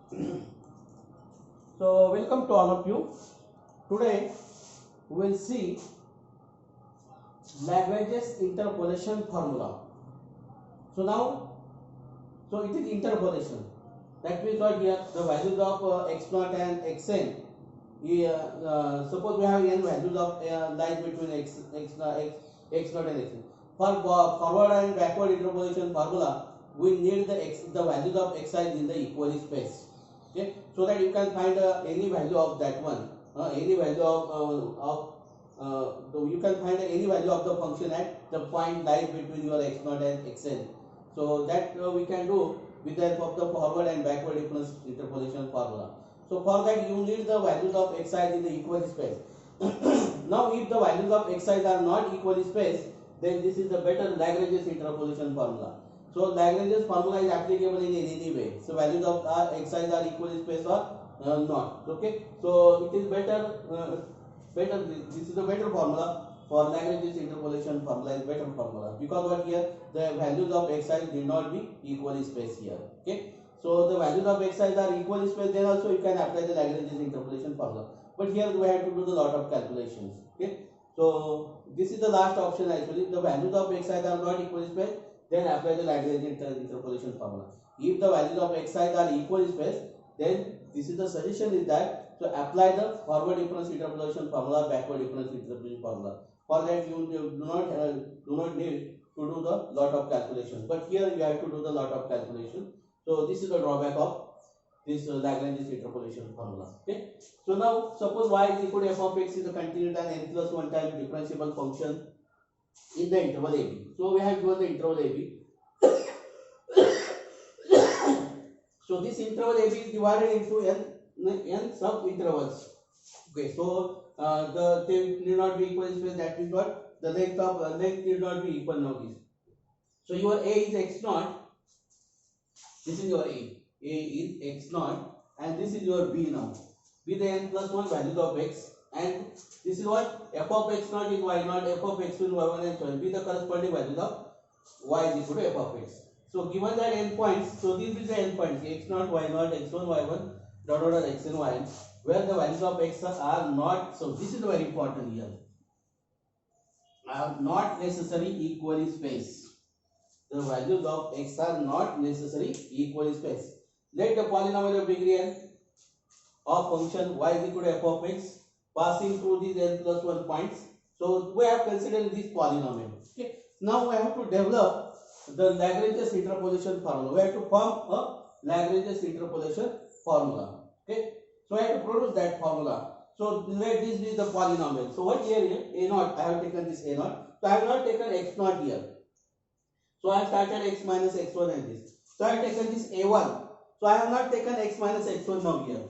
So welcome to all of you. Today we will see Lagrange's interpolation formula. So now, so it is interpolation. That means what here the values of x naught and xn. Suppose we have n values of lies between x naught and xn. For forward and backward interpolation formula, we need the values of xi in the equal space. Okay, so that you can find any value of that one, any value so you can find any value of the function at the point lies between your x naught and xn. So that we can do with the help of the forward and backward difference interpolation formula. So for that you need the values of xi in the equal space. Now if the values of xi are not equal space, then this is the better Lagrange's interpolation formula. So Lagrange's formula is applicable in any way. So values of xi are equal space or not. Okay. So it is better. This is the better formula for Lagrange's interpolation formula is better formula, because what here the values of xi need not be equal space here. Okay. So the values of xi are equal space, then also you can apply the Lagrange's interpolation formula. But here we have to do the lot of calculations. Okay. So this is the last option actually. The values of xi are not equal space, then apply the Lagrange interpolation formula. If the values of xi are equal space, then this is the suggestion is that so apply the forward difference interpolation formula, backward difference interpolation formula. For that you do not need to do the lot of calculations, but here you have to do the lot of calculation. So this is the drawback of this Lagrange's interpolation formula. Okay. So now suppose y is equal to f of x is a continued and n plus 1 time differentiable function in the interval ab. So we have given the interval ab. So this interval ab is divided into n sub intervals. Okay, so they need not be equal space. That means what the length need not be equal now. This. So your a is x naught. This is your a. A is x naught, and this is your b now. With the n plus 1 values of x, and this is what f of x naught is y naught, f of x is y1 and so on. With the corresponding values of y is equal to f of x. So given that n points, so these is the n points x naught, y naught, x1, y1, dot dot x and y, where the values of x are not. So this is very important here. Are not necessary equal space. The values of x are not necessary equal space. Let the polynomial of degree n of function y is equal to f of x passing through these n plus 1 points. So we have considered this polynomial. Okay. Now we have to develop the Lagrange's interpolation formula. We have to form a Lagrange's interpolation formula. Okay. So I have to produce that formula. So let this be the polynomial. So what here a naught, I have taken this a naught. So I have not taken x naught here. So I have started x minus x1 and this. So I have taken this a1. So I have not taken x minus x1 now here.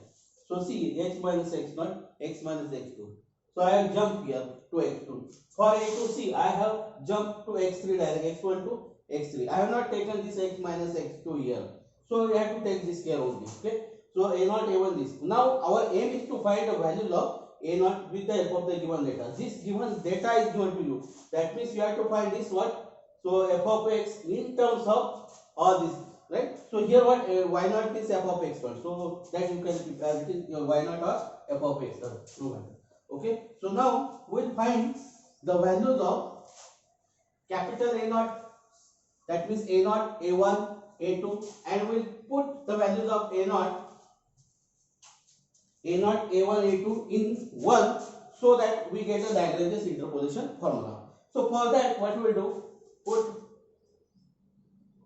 So see x minus x naught, x minus x2. So I have jumped here to x2. For a2, see I have jumped to x3 direct, x1 to x3. I have not taken this x minus x2 here. So we have to take this care only. Okay. So a naught, a1 this. Now our aim is to find the value of a naught with the help of the given data. This given data is given to you. That means you have to find this what? So f of x in terms of all this, right? So here what y naught is f of x naught. So that you can keep as it is your y naught or f of x naught. Okay. So now we'll find the values of capital A naught. That means a naught, a1, a2, and we'll put the values of a naught, a1, a2 in 1, so that we get a Lagrange's interpolation formula. So for that, what we will do?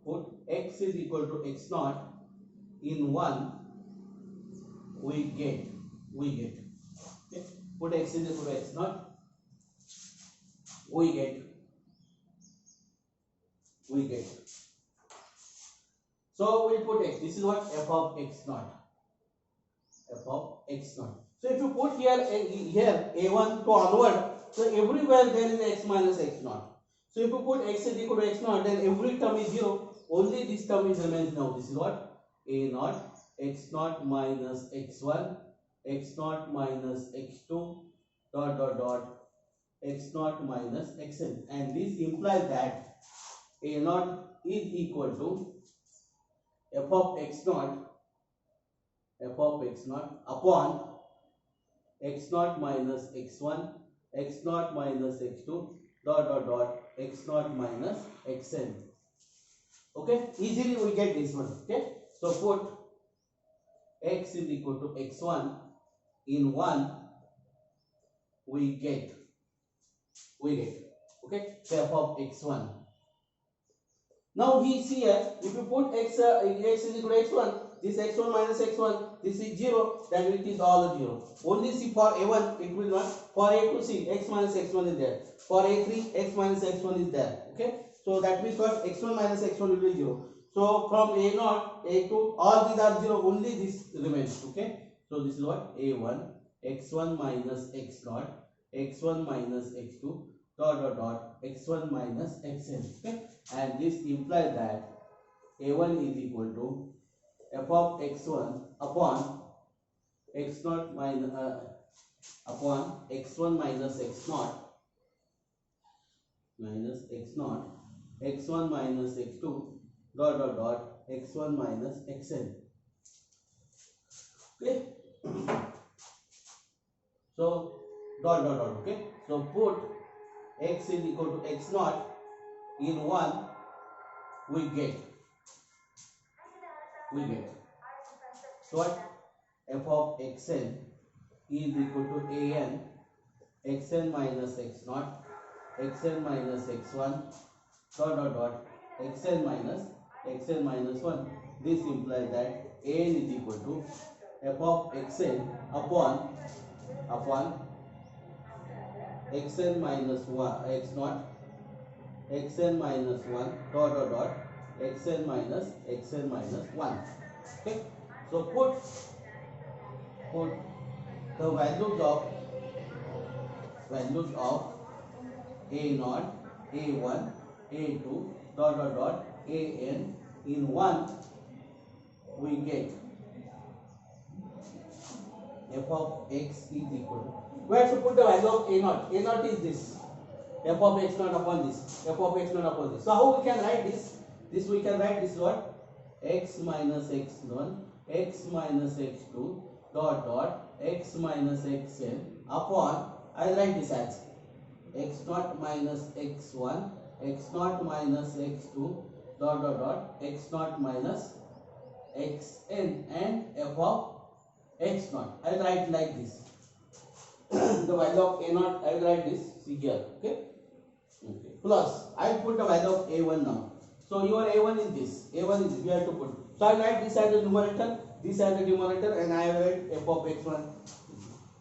Put x is equal to x naught in 1, we get. Okay. Put x is equal to x naught, we get. So we'll put x. This is what f of x naught. F of x naught. So if you put here a1 to onward, so everywhere there is x minus x naught. So if you put x is equal to x naught, then every term is 0. Only this term is remains now. This is what? A naught, x naught minus x1, x naught minus x2, dot dot dot, x naught minus xn. And this implies that a naught is equal to f of x naught f of x naught upon x naught minus x1, x naught minus x2, dot dot dot x naught minus xn. Okay, easily we get this one. Okay, so put x is equal to x1 in 1, we get okay, so f of x1. Now he see here, if you put x is equal to x1, this x1 minus x1, this is 0, then it is all 0. Only see for a1 it will not, for a2 see x minus x1 is there, for a3 x minus x1 is there. Okay, so that means what, x1 minus x1 will be 0. So from a0, a2, all these are 0, only this remains. Okay, so this is what, a1 x1 minus x0, x1 minus x2, dot dot dot x1 minus xn. Okay, and this implies that a1 is equal to f of x1 upon x0 minus upon x1 minus x0 minus x0, x1 minus x2, dot dot dot x1 minus xn. Okay, so dot dot dot. Okay, so put x is equal to x0 in 1, we get so what, f of xn is equal to an xn minus x0, xn minus x1, dot dot dot xn minus 1. This implies that an is equal to f of xn upon xn minus 1 x0, xn minus 1, dot dot dot xn minus 1. Okay, so put the values of a0, a1, a2, dot dot dot an in 1, we get f of x is equal to, we have to put the value of a0. A0 is this, f of x0 upon this, f of x0 upon this. So how we can write this? This we can write this what, x minus x1, x minus x2, dot dot x minus xn upon, I will write this as x0 minus x1, x0 minus x2, dot dot dot x0 minus xn and f of x0. I will write like this. The value of a0, I will write this, see here. Okay, plus I will put the value of a1 now. So your a1 is this, a1 is this, you have to put. So I will write this as the numerator, this as the denominator, and I will write f of x1.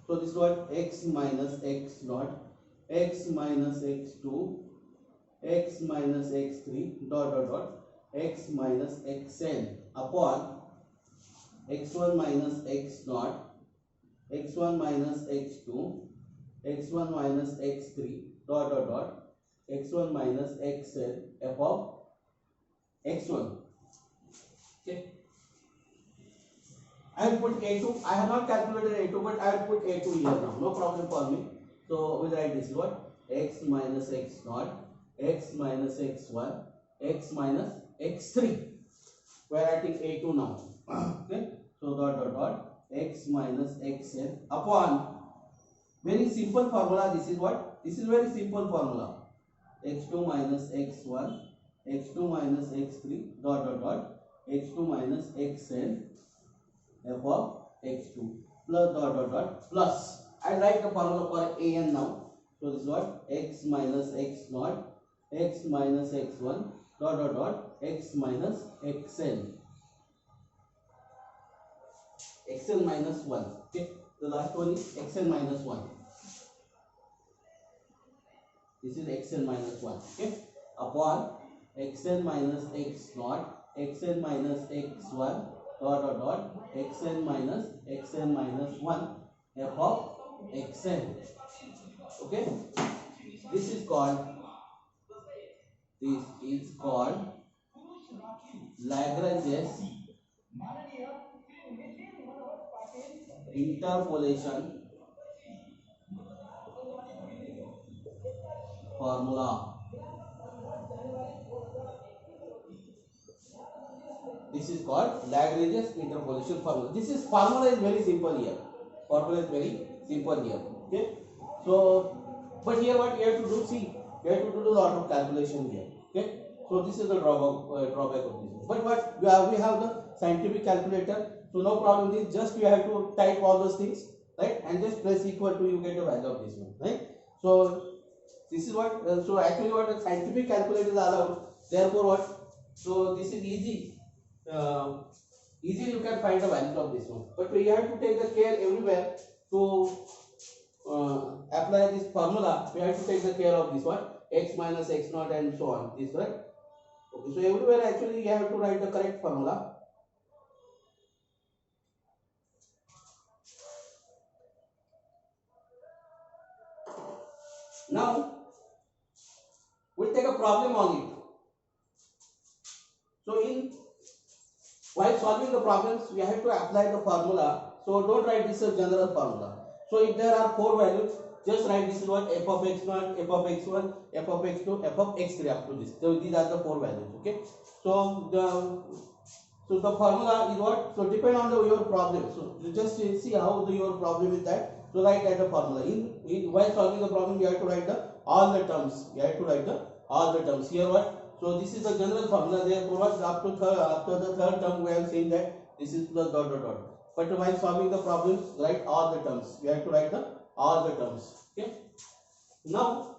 So this is what, x minus x0, x minus x2, x minus x3, dot dot dot x minus xn upon x1 minus x0, x1 minus x2, x1 minus x3, dot dot dot x1 minus xn f of x1. Okay, I will put a2. I have not calculated a2, but I will put a2 here now, no problem for me. So we write this is what, x minus x0, x minus x1, x minus x3. We are writing a2 now. Okay, so dot dot dot x minus xn upon, very simple formula. This is what, this is very simple formula, x2 minus x1, x2 minus x3, dot dot dot x2 minus xn f of x2 plus dot dot dot plus, I write the formula for an now. So this is what, x minus x0, x minus x1, dot dot dot x minus xn, xn minus 1. Okay, the last one is xn minus 1. This is xn minus 1. Okay, upon xn minus x0, xn minus x1, dot dot dot xn minus 1 f of xn. Okay, this is called Lagrange's interpolation formula. This is called Lagrange's interpolation formula. This is formula is very simple here. Formula is very simple here. Okay. So, but here what you have to do? See, you have to do a lot of calculation here. Okay. So this is the drawback of this. But what we have the scientific calculator. So no problem with this. Just you have to type all those things, right? And just press equal to, you get the value of this one, right? So this is what. So actually, what a scientific calculator is allowed. Therefore, what? So this is easy. Easily you can find the value of this one, but you have to take the care everywhere to apply this formula. We have to take the care of this one, x minus x naught and so on. This, right? Okay, so everywhere actually you have to write the correct formula. Now we'll take a problem on it. So while solving the problems, we have to apply the formula. So don't write this as general formula. So if there are 4 values, just write this is what f of x0, f of x1, f of x2, f of x3 up to this. So these are the 4 values. Okay. So the formula is what? So depend on your problem. So you just see how your problem is that. So write that the formula. While solving the problem, you have to write all the terms. You have to write all the terms. Here what? So this is the general formula. Therefore, after the third term, we have seen that this is the dot dot dot. But while solving the problems, write all the terms. You have to write all the terms. Okay. Now,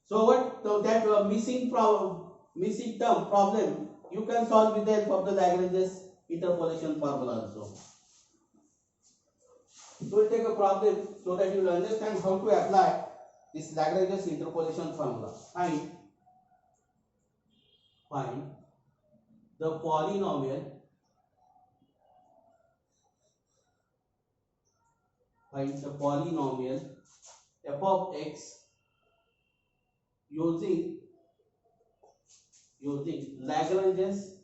so what? So that missing term problem you can solve with the help of the Lagrange's interpolation formula also. So we'll take a problem so that you will understand how to apply this Lagrange's interpolation formula. Find the polynomial f of x using Lagrange's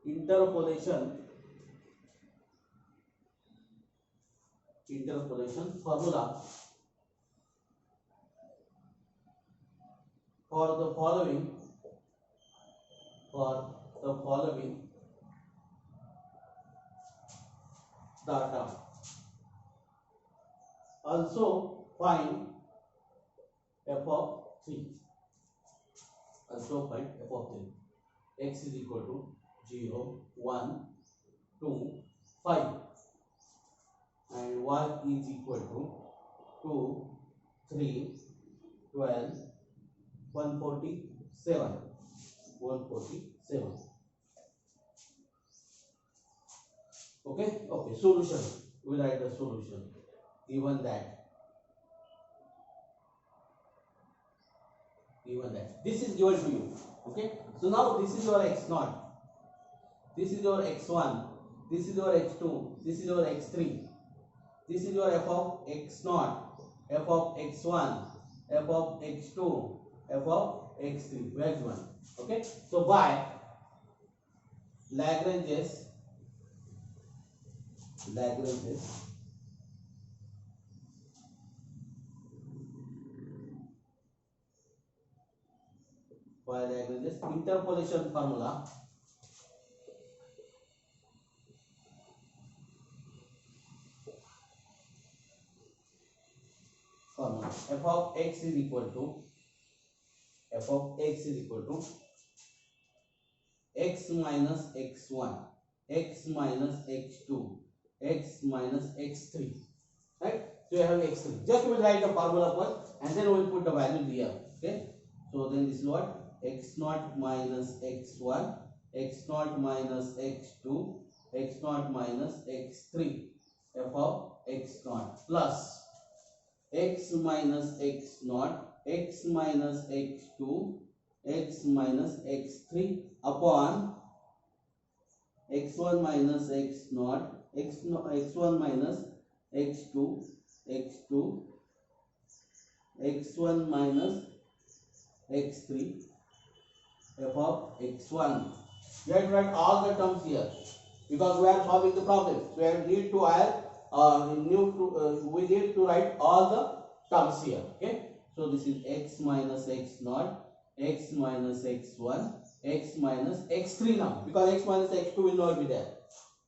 interpolation formula for the following data. Also find f of 3. Also find f of 3. X is equal to 0, 1, 2, 5. And y is equal to 2, 3, 12, 147. Okay. Solution. We write the solution. Given that this is given to you. Okay. So now this is your x0. This is your x1. This is your x2. This is your x3. This is your f of x0, f of x1, f of x2, f of x3. Where's one? Okay. So by Lagrange's interpolation formula, f of x is equal to x minus x1, x minus x2, x minus x3, right? So you have x3. Just we will write the formula first and then we will put the value here. Okay. So then this is what? x0 minus x1, x0 minus x2, x0 minus x3, f of x0 plus x minus x0, x minus x2, x minus x3 upon x1 minus x0, x1 minus x2, x1 minus x3, f of x1. You have to write all the terms here because we are solving the problem. So we need to write all the terms here. Okay. So this is x minus x naught, x minus x1, x minus x3 now, because x minus x2 will not be there.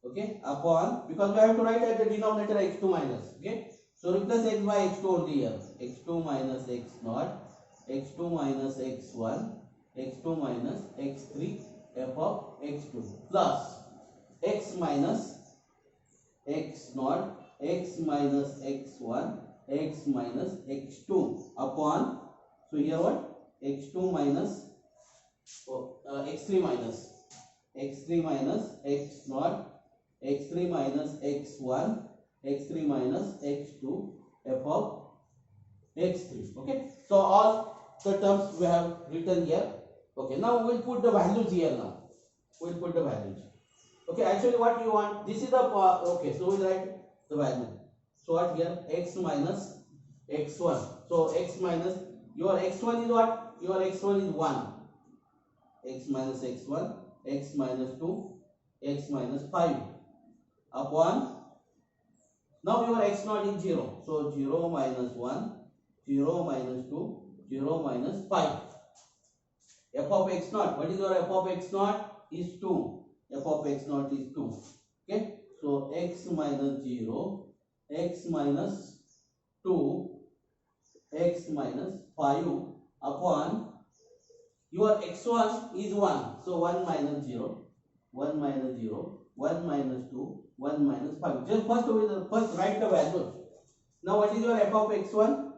Okay, upon, because we have to write at the denominator x2 minus. Okay, so replace x by x2 only here. x2 minus x naught, x2 minus x1, x2 minus x3 f of x2 plus x minus x naught, x minus x1, x minus x2 upon, so here what, x2 minus x3 minus x naught, x3 minus x1, x3 minus x2 f of x3. Okay, so all the terms we have written here. Okay, now we'll put the values here. Now we'll put the values. Okay, actually what you want, this is the okay, so we'll write the value. So what here, x minus x1, so x minus, your x1 is what, your x1 is 1, x minus x1, x minus 2, x minus 5 upon, now your x naught is 0, so 0 minus 1, 0 minus 2, 0 minus 5. F of x naught, what is your f of x naught? Is 2. F of x naught is 2. Okay, so x minus 0, x minus 2, x minus 5 upon, your x1 is 1, so 1 minus 0, 1 minus 0, 1 minus 2, 1 minus 5. Just first write the values. Now what is your f of x1?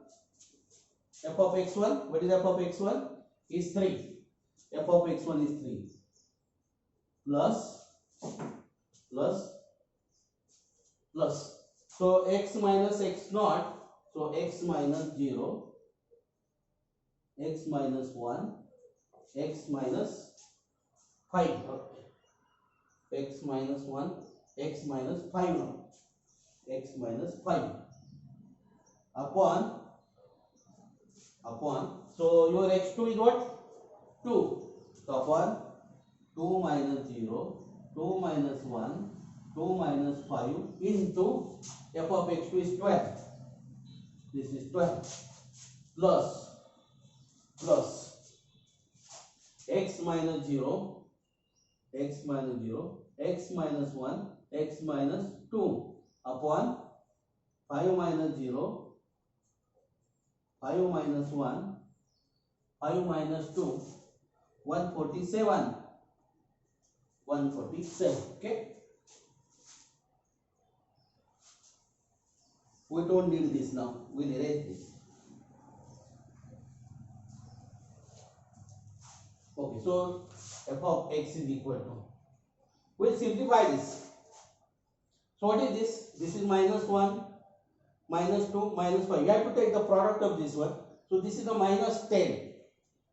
F of x1, what is f of x1? Is 3. F of x1 is 3 plus so x minus x naught, so x minus 0, x minus 1, x minus 5, x minus 1, x minus 5 now, x minus 5 upon, so your x2 is what? 2, so upon 2 minus 0, 2 minus 1, 2 minus 5 into f of x2 is 12. This is 12 plus x minus 0, x minus 0, x minus 1, x minus 2 upon 5 minus 0, 5 minus 1, 5 minus 2, 147. 147. Okay, we don't need this now, we'll erase this. Okay, so f of x is equal to, we'll simplify this. So what is this? This is minus 1, minus 2, minus 5. You have to take the product of this one. So this is a minus 10.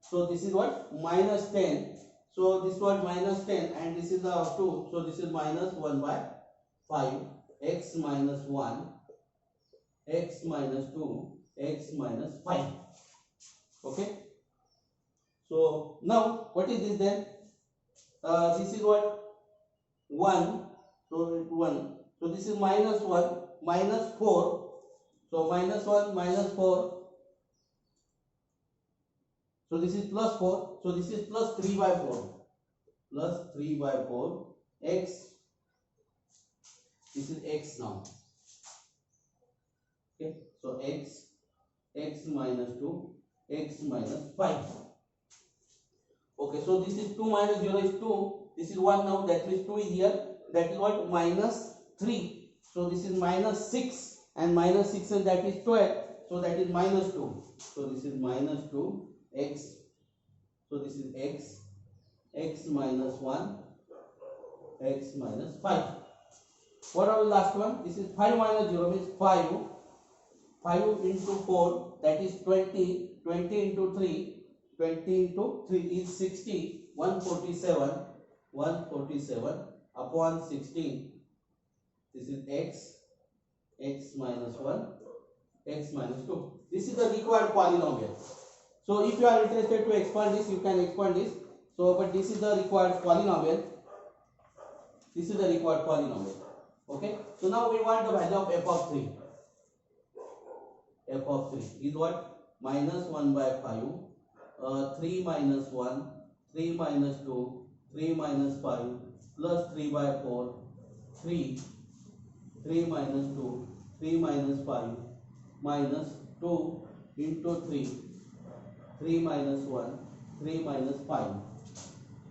So this is what? Minus 10. So this was minus 10 and this is the 2. So this is minus 1 by 5. X minus 1, x minus 2, x minus 5. Okay. So now what is this then? This is what? 1. So 1. So this is minus 1, minus 4. So minus 1, minus 4. So this is plus 4. So this is plus 3 by 4. Plus 3 by 4. X. This is x now. Okay. So x. X minus 2. X minus 5. Okay. So this is 2 minus 0 is 2. This is 1 now. That means 2 is here. That is what? Minus 3. So this is minus 6. And minus 6 and that is 12. So that is minus 2. So this is minus 2. X. So this is x. X minus 1. X minus 5. What are the last one? This is 5 minus 0 means 5. 5 into 4, that is 20. 20 into 3. 20 into 3 is 60. 147. 147 upon 16. This is x. X minus 1. X minus 2. This is the required polynomial. So if you are interested to expand this, you can expand this. So but this is the required polynomial. This is the required polynomial. Okay. So now we want the value of f of 3. F of 3 is what? minus 1 by 5, 3 minus 1, 3 minus 2, 3 minus 5, plus 3 by 4, 3, 3 minus 2, 3 minus 5, minus 2 into 3, 3 minus 1, 3 minus 5,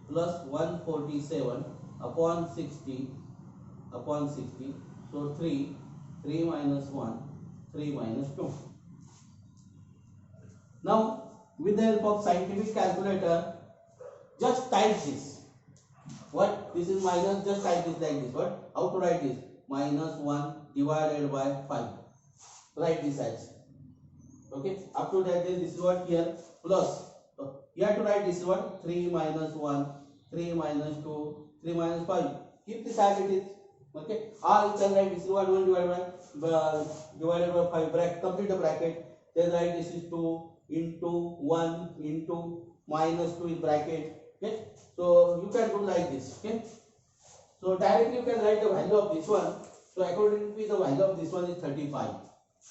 plus 147 upon 60, so 3, 3 minus 1, 3 minus 2. Now, with the help of scientific calculator, just type this. What? This is minus, just type this like this. What? How to write this? Minus 1 divided by 5. Write this as. Okay. Up to that, this is what here. Plus. You have to write this one. 3 minus 1, 3 minus 2, 3 minus 5. Keep this as it is. Okay. Or you can write this is what 1 divided by 5. Bracket. Complete the bracket. Then write this is 2 into 1 into minus 2 in bracket. Okay. So you can do like this. Okay. So directly you can write the value of this one. So accordingly the value of this one is 35.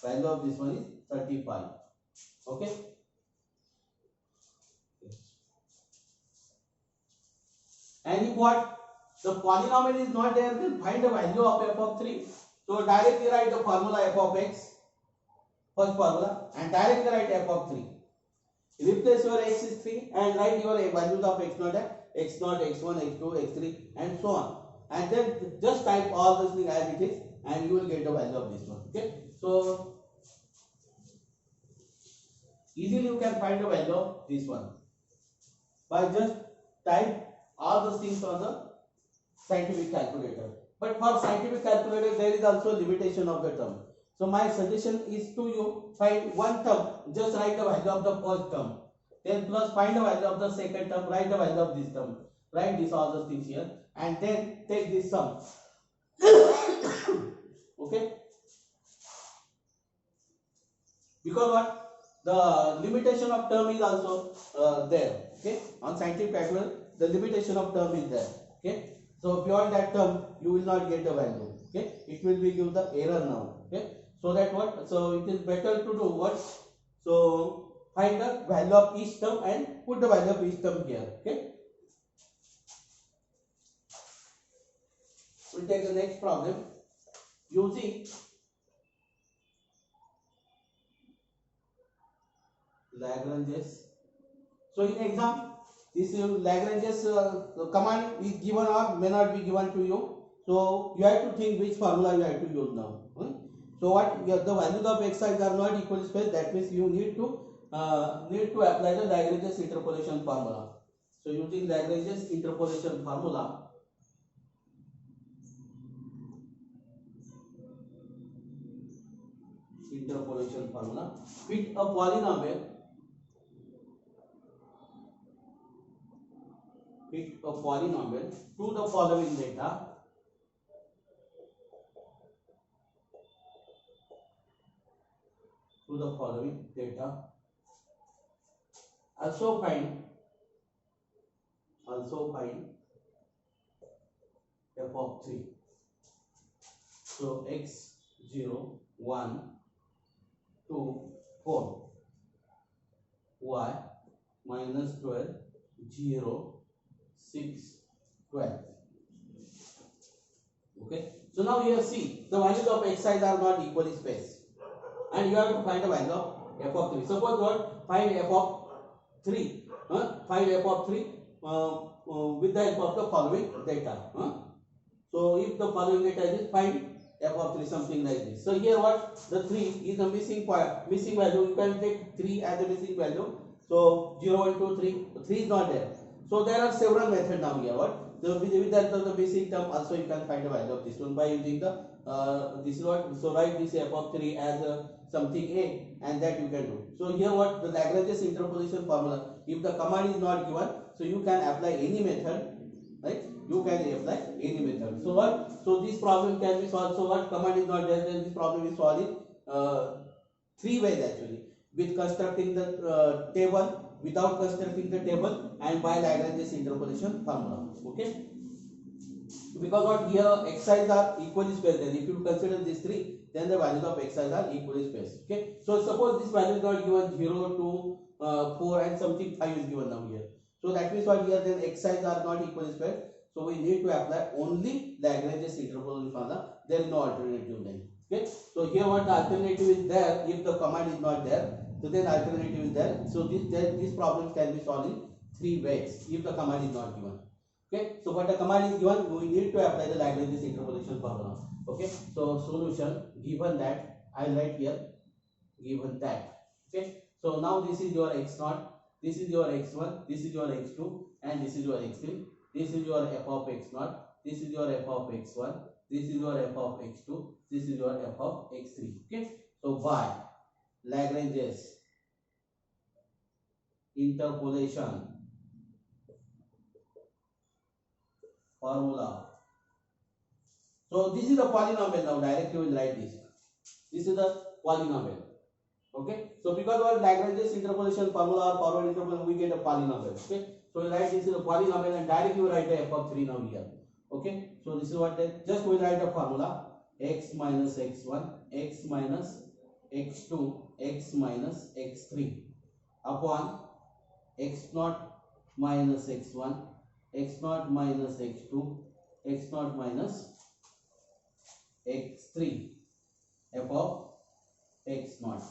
Value of this one is 35. Okay. And if what? The polynomial is not there, then find the value of f of 3. So directly write the formula f of x. First formula. And directly write f of 3. Replace your x is 3 and write your values of x0, x0, x1, x2, x3 and so on. And then just type all this thing as it is and you will get the value of this one. Okay. So easily you can find the value of this one by just type all those things on the scientific calculator. But for scientific calculator there is also limitation of the term. So my suggestion is to you, find one term, just write the value of the first term, then plus find the value of the second term, write the value of this term, write this all those things here, and then take this sum. Okay. Because what? The limitation of term is also there. Okay. On scientific calculator, the limitation of term is there. Okay. So beyond that term, you will not get the value. Okay. It will be give the error now. Okay. So that what? So it is better to do what? So find the value of each term and put the value of each term here. Okay. We'll take the next problem using Lagrange's. So in exam, this Lagrange's command is given or may not be given to you. So you have to think which formula you have to use now. So what? The values of x size are not equally spaced. That means you need to apply the Lagrange's interpolation formula. So using Lagrange's interpolation formula. Fit a polynomial. Fit a polynomial to the following data. Also find f of 3. So x 0, 1, 2, 4, y minus 12, 0, 6, 12. Okay. So now here see the values of x size are not equally spaced, and you have to find the value of f of 3. Suppose what? Find f of 3. Find f of 3 with the help of the following data. So if the following data is, find f of 3, something like this. So here what? The 3 is a missing value. You can take 3 as a missing value. So 0, 1, 2, 3. 3 is not there. So there are several methods now here. What? So with the basic term also you can find the value of this one by using the this is what. So write this f of 3 as something a, and that you can do. So here what? The Lagrange's interpolation formula. If the command is not given, so you can apply any method, right? You can apply any method. So what? So this problem can be solved. So what? Command is not there, then this problem is solved in 3 ways actually. With constructing the table, without constructing the table, and by Lagrange's interpolation formula. Okay. Because what? Here x size are equally spaced. Then if you consider these 3, then the values of xi are equally spaced. Okay, so suppose this value is not given 0 to 4 and something 5 is given now here. So that means what here, then xi are not equally spaced. So we need to apply only Lagrange's interpolation formula. There is no alternative then. Okay, so here what the alternative is there, if the command is not there, so then alternative is there. So these problems can be solved in 3 ways if the command is not given. Okay, so what the command is given, we need to apply the Lagrange's interpolation formula. Okay, so solution, given that, I write here, given that. Okay, so now this is your x0, this is your x1, this is your x2, and this is your x3. This is your f of x0, this is your f of x1, this is your f of x2, this is your f of x3. Okay, so by Lagrange's interpolation formula. So this is the polynomial now. Directly we will write this. This is the polynomial. Okay. So because of Lagrange's interpolation formula or forward interpolation, we get a polynomial. Okay. So we write this is a polynomial and directly we write the f of 3 now here. Okay. So this is what just we write the formula: x minus x1, x minus x2, x minus x3 upon x0 minus x1, x0 minus x2, x0 minus x3 f of x0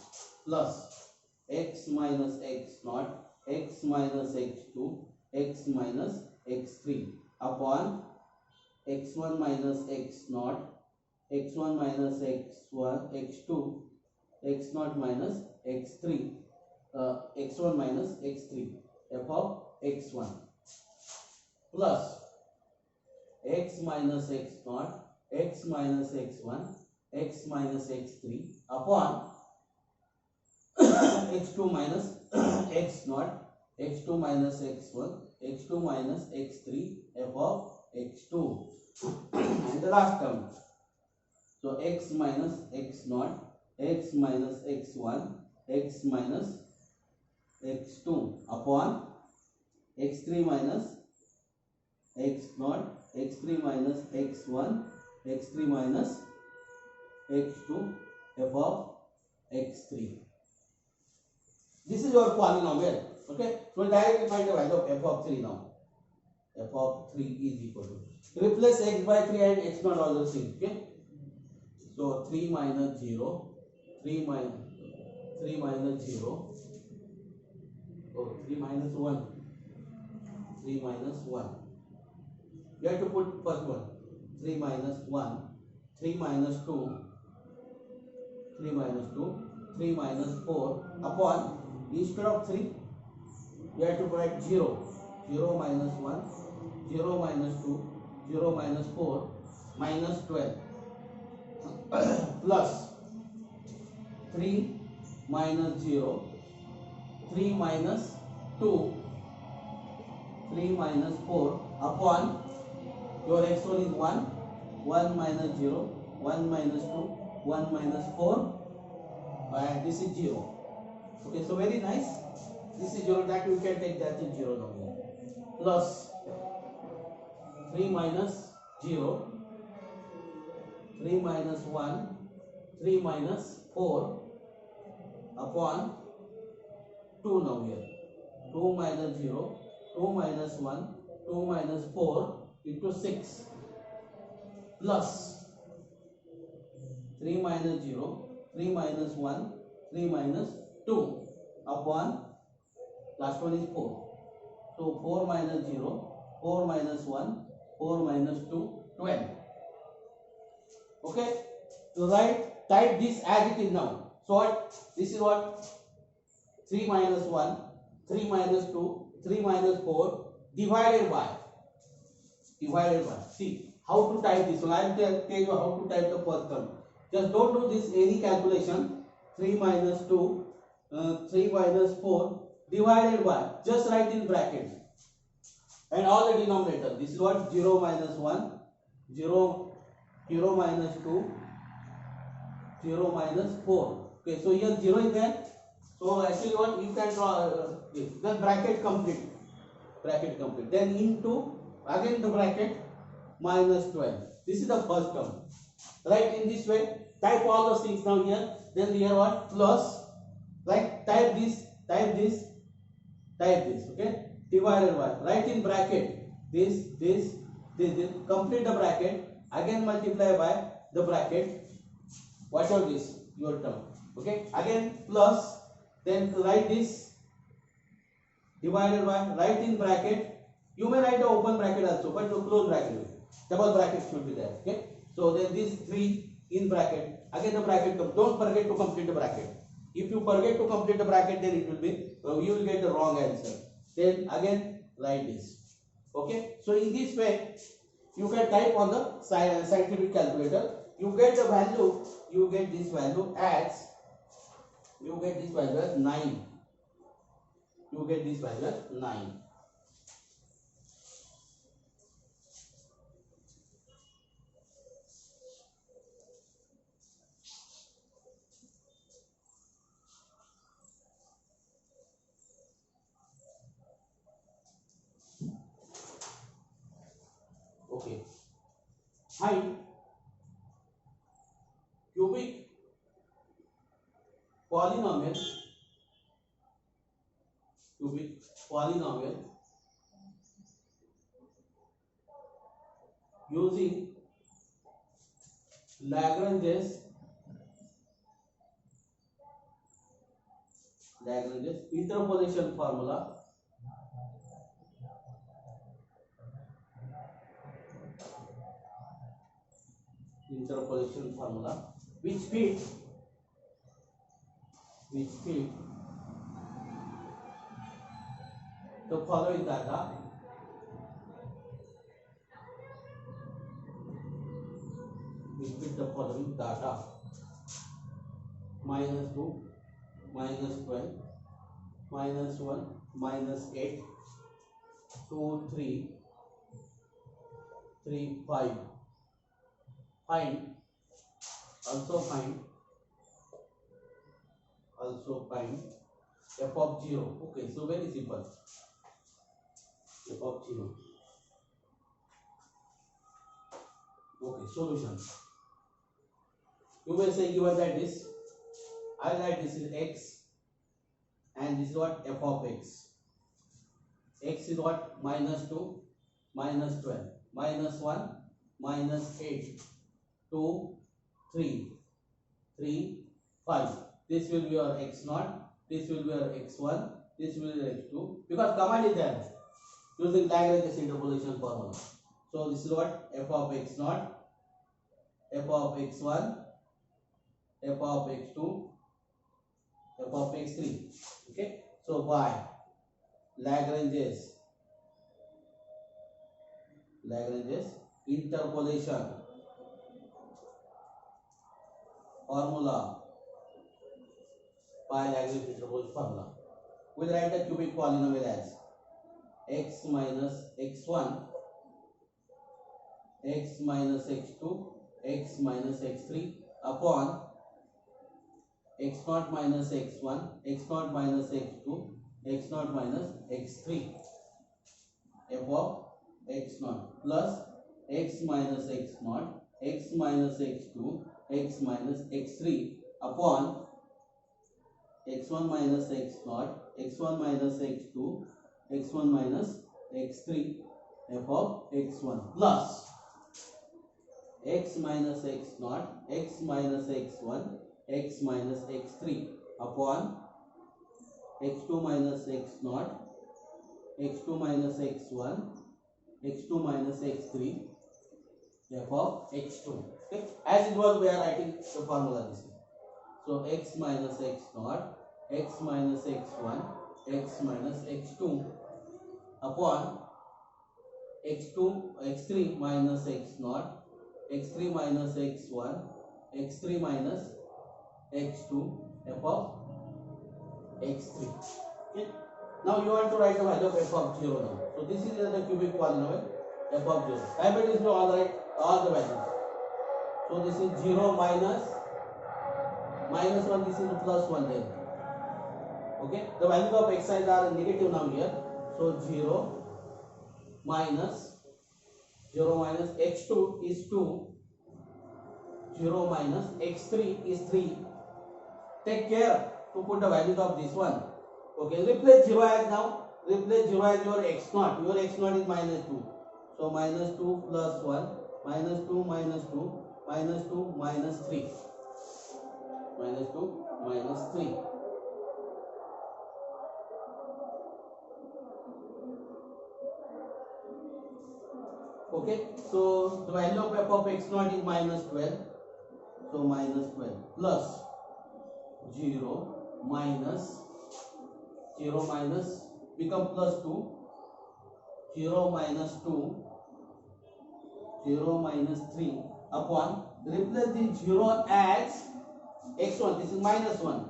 plus x minus x0, x minus x2, x minus x3 upon x1 minus x0, x1 minus x1, x2, x0 minus x3, x1 minus x3 f of x1 plus x minus x0, x minus x1, x minus x3 upon x2 minus x0, x2 minus x1, x2 minus x3 f of x2 and the last term. So x minus x0, x minus x1, x minus x2 upon x3 minus x0, x3 minus x1, x3 minus x2 f of x3. This is your polynomial. Okay, so directly find the value of f of 3 now. F of 3 is equal to, replace x by 3 and x not all the same. Okay, so 3 minus 0, 3 minus 0, oh 3 minus 1, 3 minus 1. You have to put first one, 3 minus 1, 3 minus 2, 3 minus 2, 3 minus 4 upon, instead of 3 you have to write 0, 0 minus 1, 0 minus 2, 0 minus 4, minus 12 plus 3 minus 0, 3 minus 2, 3 minus 4 upon your x1 is 1, 1 minus 0, 1 minus 2, 1 minus 4 and this is 0. Okay, so very nice. This is 0, that we can take that is 0 now here. Plus 3 minus 0, 3 minus 1, 3 minus 4 upon 2 now here. 2 minus 0, 2 minus 1, 2 minus 4 into 6 plus 3 minus 0, 3 minus 1, 3 minus 2 upon last one is 4. So 4 minus 0, 4 minus 1, 4 minus 2, 12. Okay, so type this as it is now. So what? This is what? 3 minus 1, 3 minus 2, 3 minus 4 divided by. See how to type this one. I will tell you how to type the first term. Just don't do this any calculation. 3 minus 2, 3 minus 4 divided by. Just write in brackets. And all the denominator. This is what? 0 minus 1, 0 minus 2, 0 minus 4. Okay, so here 0 is there. So actually what you can draw, the bracket complete. Then into, again the bracket, minus 12. This is the first term. Right in this way. Type all those things now here. Then here what? Plus, like type this, type this, type this. Okay, divided by, write in bracket this, this, this. Complete the bracket. Again multiply by the bracket. Whatever this your term. Okay, again plus. Then write this divided by, write in bracket. You may write the open bracket also, but the close bracket, double bracket should be there. Okay, so then this 3 in bracket. Again the bracket. Don't forget to complete the bracket. If you forget to complete the bracket, then it will be you will get the wrong answer. Then again write this. Okay, so in this way you can type on the scientific calculator. You get the value. You get this value as 9. You get this value as 9. Okay. Find cubic polynomial using Lagrange's interpolation formula. Which fit the following data. -2, -12, -1, -8, 2, 3, 3, 5. Find f of 0. Okay, so very simple. F of 0. Okay, solution. You may say given that this, I write this is x, and this is what? F of x. X is what? -2, -12, -1, -8, 2, 3, 3, 5. This will be your x naught. This will be your x1. This will be your x2. Because command is there using Lagrange's interpolation formula. So this is what? F of x naught, f of x1, f of x2, f of x3. Okay. So by Lagrange's interpolation formula, we'll write the cubic polynomial as x minus x1, x minus x2, x minus x3 upon x naught minus x1, x naught minus x2, x naught minus x3, f of x naught plus x minus x naught, x minus x2, x minus x3 upon x1 minus x naught, x1 minus x2, x1 minus x3, f of x1 plus x minus x naught, x minus x1, x minus x3 upon x2 minus x naught, x2 minus x1, x2 minus x3, f of x2. Okay, as it was we are writing the formula this way. So x minus x naught, x minus x1, x minus x2 upon x2, x3 minus x naught, x3 minus x1, x3 minus x2, f of x3. Okay. Now you want to write the value of f of 0 now. So this is the cubic polynomial f of 0. Type it is all right, all the values. So this is 0 minus -1, this is plus 1 then. Okay, the value of x sides are negative now here. So 0 minus x2 is 2, 0 minus x3 is 3. Take care to put the values of this one. Okay, replace 0 as now. Replace 0 as your x0. Your x0 is minus 2. So minus 2 plus 1. Minus 2 minus 2. Minus 2 minus 3. Minus 2 minus 3. Okay, so the value of f of x0 is minus 12. So minus 12 plus 0 minus 0 minus become plus 2. 0 minus 2. 0 minus 3 upon, replace the 0 as x1. This is minus 1.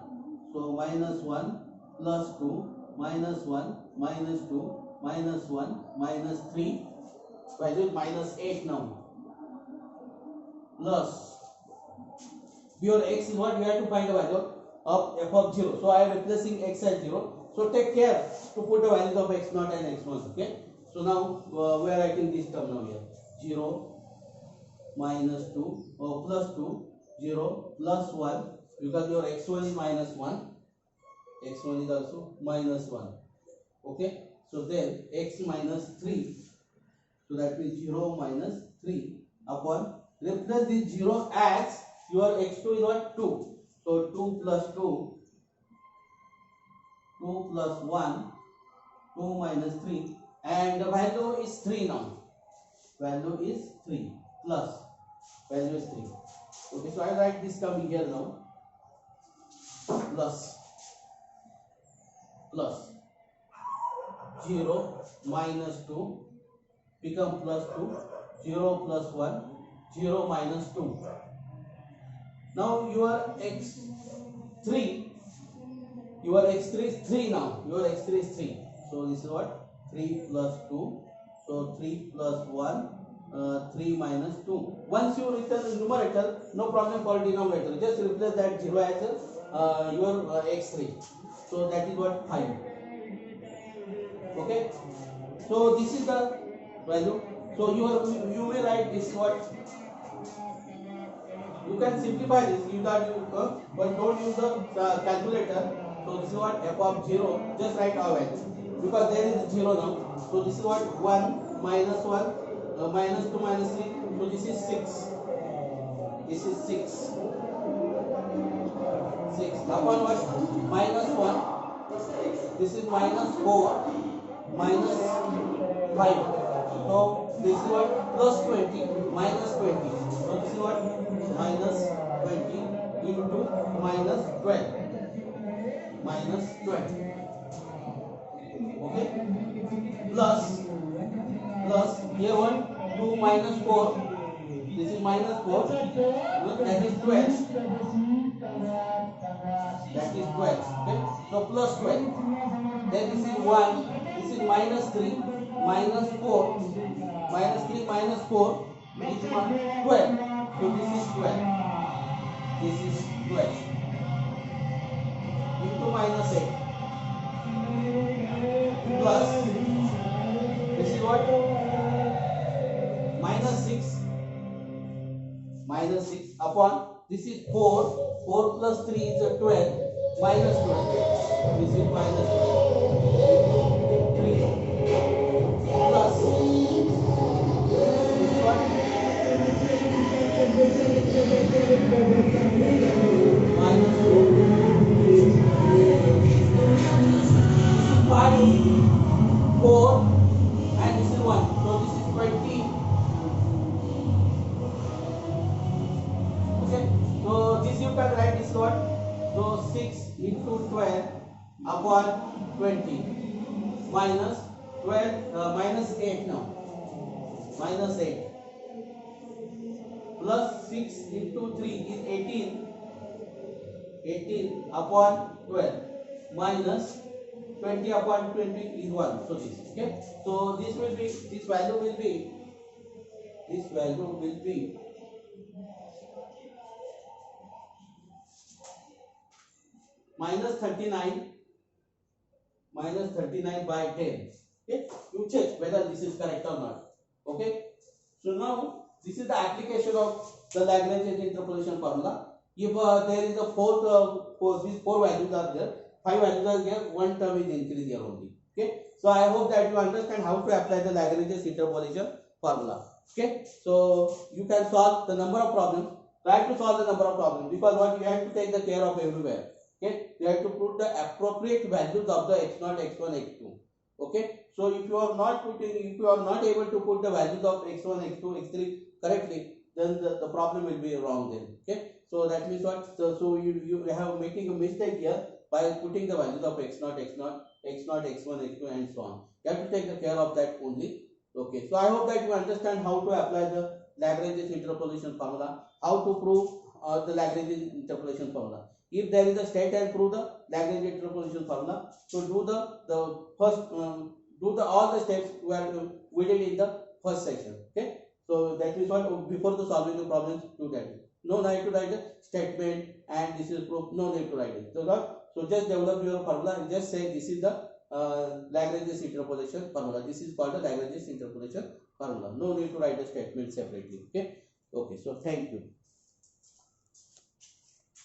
So minus 1 plus 2 minus 1 minus 2 minus 1 minus 3. Value is minus 8 now. Plus your x is what? We have to find the value of f of 0. So I am replacing x as 0. So take care to put the values of x0 and x1. Okay. So now we are writing this term now here. 0 minus 2 or plus 2, 0 plus 1, because your x1 is minus 1, x1 is also minus 1. Okay, so then x minus 3, so that means 0 minus 3 upon, replace this 0 as your x2 is what? 2. So 2 plus 2, 2 plus 1, 2 minus 3, and the value is 3 now. Value is 3 plus value is 3. Okay, so I write this term here now. Plus 0 minus 2 become plus 2. 0 plus 1, 0 minus 2. Now your x3 is 3 now. Your x3 is 3. So this is what? 3 plus 2. So 3 plus 1, 3 minus 2. Once you return the numerator, no problem for denominator. Just replace that 0 as your x3. So that is what? 5. Okay. So this is the value. So you may write this what? You can simplify this. But don't use the calculator. So this is what? F of 0. Just write our value. Because there is 0 now. So this is what? 1 minus 1. Minus 2 minus 3, so this is 6. This is 6. 6 upon what? Minus 1. This is minus 4. Minus 5. So this is what? Plus 20. Minus 20. So this is what? Minus 20 into minus 12. Minus 12. Okay. Plus here 1, 2 minus 4. This is minus 4. That is 12. That is 12. Okay. So plus 12. Then this is 1. This is minus 3. Minus 4. Minus 3 minus 4. This is 12. So this is 12. This is 12. Into minus 8. Plus. This is what? Minus 6. Minus 6 upon, this is 4. 4 plus 3 is a 12. Minus 12. This is minus 12. 3. Plus. This is what? Minus 2. 5. 4. And this is 1. So this is 20. Okay. So this you can write this what? So 6 into 12 upon 20 minus 12 minus 8 now. Minus 8 plus 6 into 3 is 18. 18 upon 12 minus 20 upon 20 is 1. So this, okay. So this will be, this value will be minus 39 by 10. Okay, you check whether this is correct or not. Okay, so now This is the application of the Lagrange's interpolation formula. If there is a these four values are there, 5 values are here, one term is increased here only. Okay. So I hope that you understand how to apply the Lagrange's interpolation formula. Okay. So you can solve the number of problems. Try to solve the number of problems, because what you have to take the care of everywhere. Okay. You have to put the appropriate values of the x0, x1, x2. Okay. So if you are not able to put the values of x1, x2, x3 correctly, then the problem will be wrong then. Okay. So that means what? So you have making a mistake here by putting the values of x0, x0, x0, x1, x2 and so on. You have to take the care of that only. Okay. So I hope that you understand how to apply the Lagrange's interpolation formula, how to prove the Lagrange's interpolation formula. If there is a state and prove the Lagrange interpolation formula, so do the first all the steps we did in the first section. Okay. So that is what, before the solving the problems, do that. No need to write a statement and this is proof. No need to write it. So just develop your formula and just say this is the Lagrange's interpolation formula. This is called the Lagrange's interpolation formula. No need to write a statement separately. Okay. Okay. So thank you.